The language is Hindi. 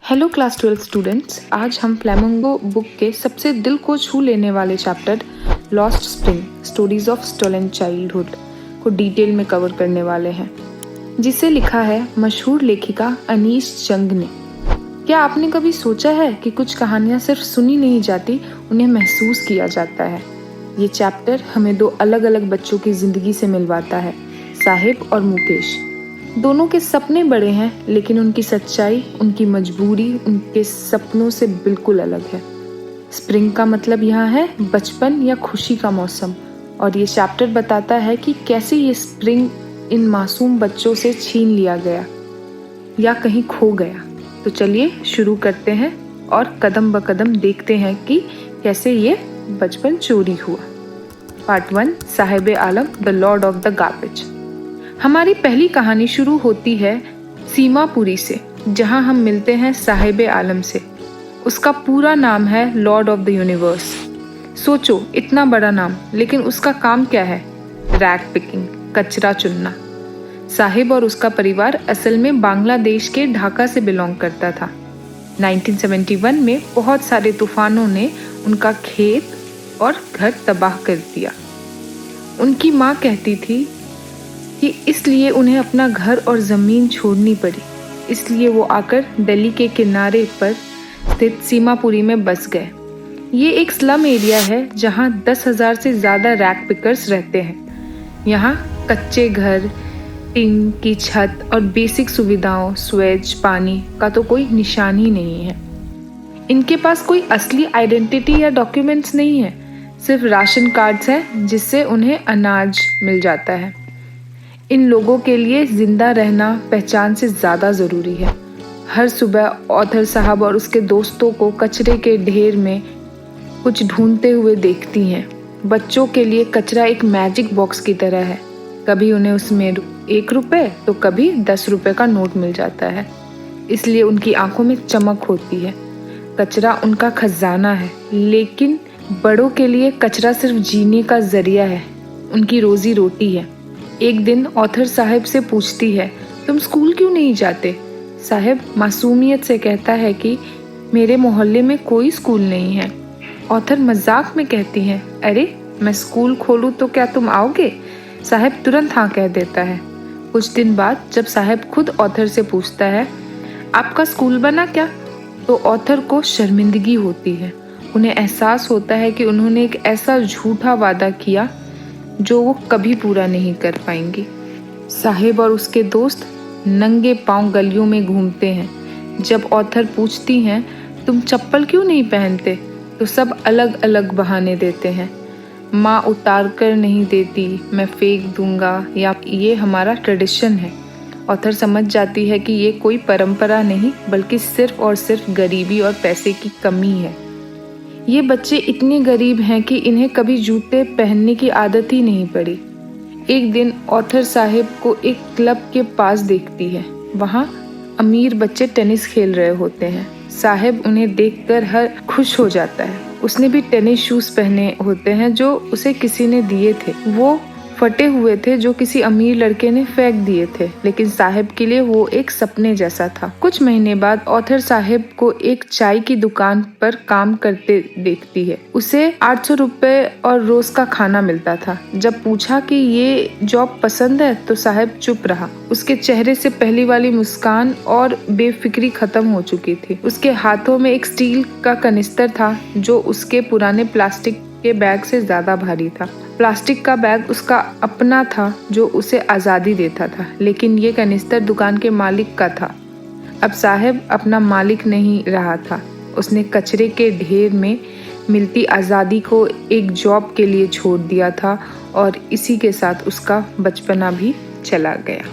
हेलो क्लास 12 स्टूडेंट्स, आज हम फ्लैमिंगो बुक के सबसे दिल को छू लेने वाले chapter lost spring stories of stolen childhood को डिटेल में कवर करने वाले हैं, जिसे लिखा है मशहूर लेखिका अनीश जंग ने। क्या आपने कभी सोचा है कि कुछ कहानियाँ सिर्फ सुनी नहीं जाती, उन्हें महसूस किया जाता है। ये चैप्टर हमें दो अलग अलग बच्चों की ज़िंदगी से मिलवाता है, साहिब और मुकेश। दोनों के सपने बड़े हैं, लेकिन उनकी सच्चाई, उनकी मजबूरी उनके सपनों से बिल्कुल अलग है। स्प्रिंग का मतलब यहाँ है बचपन या खुशी का मौसम, और ये चैप्टर बताता है कि कैसे ये स्प्रिंग इन मासूम बच्चों से छीन लिया गया या कहीं खो गया। तो चलिए शुरू करते हैं और कदम ब कदम देखते हैं कि कैसे ये बचपन चोरी हुआ। Part 1, Sahib Alam the Lord of the garbage. हमारी पहली कहानी शुरू होती है सीमापुरी से, जहां हम मिलते हैं साहिब आलम से। उसका पूरा नाम है लॉर्ड ऑफ द यूनिवर्स। सोचो, इतना बड़ा नाम, लेकिन उसका काम क्या है? रैग पिकिंग, कचरा चुनना। साहिब और उसका परिवार असल में बांग्लादेश के ढाका से बिलोंग करता था। 1971 में बहुत सारे तूफानों ने उनका खेत और घर तबाह कर दिया। उनकी माँ कहती थी कि इसलिए उन्हें अपना घर और ज़मीन छोड़नी पड़ी, इसलिए वो आकर दिल्ली के किनारे पर स्थित सीमापुरी में बस गए। ये एक स्लम एरिया है जहाँ 10,000 से ज़्यादा रैग पिकर्स रहते हैं। यहाँ कच्चे घर, टीन की छत और बेसिक सुविधाओं, स्वेज, पानी का तो कोई निशान ही नहीं है। इनके पास कोई असली आइडेंटिटी या डॉक्यूमेंट्स नहीं है, सिर्फ राशन कार्ड्स हैं जिससे उन्हें अनाज मिल जाता है। इन लोगों के लिए जिंदा रहना पहचान से ज़्यादा ज़रूरी है। हर सुबह ऑथर साहब और उसके दोस्तों को कचरे के ढेर में कुछ ढूंढते हुए देखती हैं। बच्चों के लिए कचरा एक मैजिक बॉक्स की तरह है। कभी उन्हें उसमें 1 रुपये तो कभी 10 रुपये का नोट मिल जाता है, इसलिए उनकी आंखों में चमक होती है। कचरा उनका खजाना है, लेकिन बड़ों के लिए कचरा सिर्फ जीने का जरिया है, उनकी रोजी रोटी है। एक दिन ऑथर साहब से पूछती है, तुम स्कूल क्यों नहीं जाते? साहब मासूमियत से कहता है कि मेरे मोहल्ले में कोई स्कूल नहीं है। ऑथर मजाक में कहती है, अरे मैं स्कूल खोलूं तो क्या तुम आओगे? साहब तुरंत हाँ कह देता है। कुछ दिन बाद जब साहब खुद ऑथर से पूछता है, आपका स्कूल बना क्या? तो ऑथर को शर्मिंदगी होती है। उन्हें एहसास होता है कि उन्होंने एक ऐसा झूठा वादा किया जो वो कभी पूरा नहीं कर पाएंगी। साहिब और उसके दोस्त नंगे पांव गलियों में घूमते हैं। जब ऑथर पूछती हैं, तुम चप्पल क्यों नहीं पहनते? तो सब अलग अलग बहाने देते हैं। माँ उतार कर नहीं देती, मैं फेंक दूंगा, या ये हमारा ट्रेडिशन है। ऑथर समझ जाती है कि ये कोई परंपरा नहीं, बल्कि सिर्फ और सिर्फ गरीबी और पैसे की कमी है। ये बच्चे इतने गरीब हैं कि इन्हें कभी जूते पहनने की आदत ही नहीं पड़ी। एक दिन ऑथर साहिब को एक क्लब के पास देखती है। वहाँ अमीर बच्चे टेनिस खेल रहे होते हैं। साहिब उन्हें देखकर हर खुश हो जाता है। उसने भी टेनिस शूज पहने होते हैं जो उसे किसी ने दिए थे। वो फटे हुए थे जो किसी अमीर लड़के ने फेंक दिए थे, लेकिन साहिब के लिए वो एक सपने जैसा था। कुछ महीने बाद ऑथर साहिब को एक चाय की दुकान पर काम करते देखती है। उसे 800 रुपए और रोज का खाना मिलता था। जब पूछा कि ये जॉब पसंद है तो साहिब चुप रहा। उसके चेहरे से पहली वाली मुस्कान और बेफिक्री खत्म हो चुकी थी। उसके हाथों में एक स्टील का कनिस्तर था जो उसके पुराने प्लास्टिक के बैग से ज्यादा भारी था। प्लास्टिक का बैग उसका अपना था जो उसे आज़ादी देता था, लेकिन ये कनिस्तर दुकान के मालिक का था। अब साहब अपना मालिक नहीं रहा था। उसने कचरे के ढेर में मिलती आज़ादी को एक जॉब के लिए छोड़ दिया था, और इसी के साथ उसका बचपना भी चला गया।